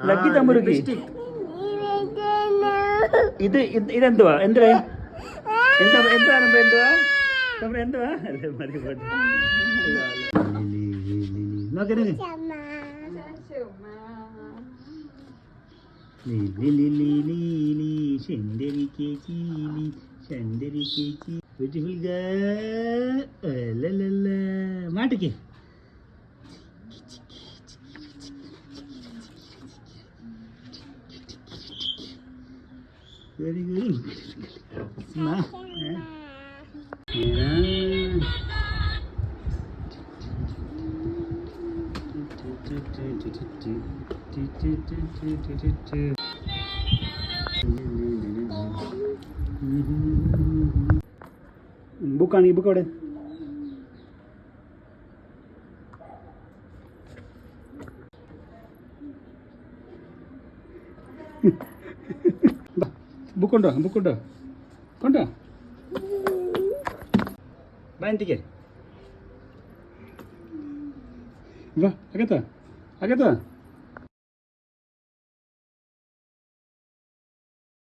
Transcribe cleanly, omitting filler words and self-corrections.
ലഗ്ഗി തമ്പുരുക്കി. ഇതെന്തുവാ? എന്തുവാ? എന്തുവാ? മാട്ടിക്ക്. Very good. ബുക്കാണ്. ഈ ബുക്ക് അവിടെ. ബുക്കുണ്ടോ? കൊണ്ടോ? ബാൻറ്റിക്ക് വാ. അകത്താ.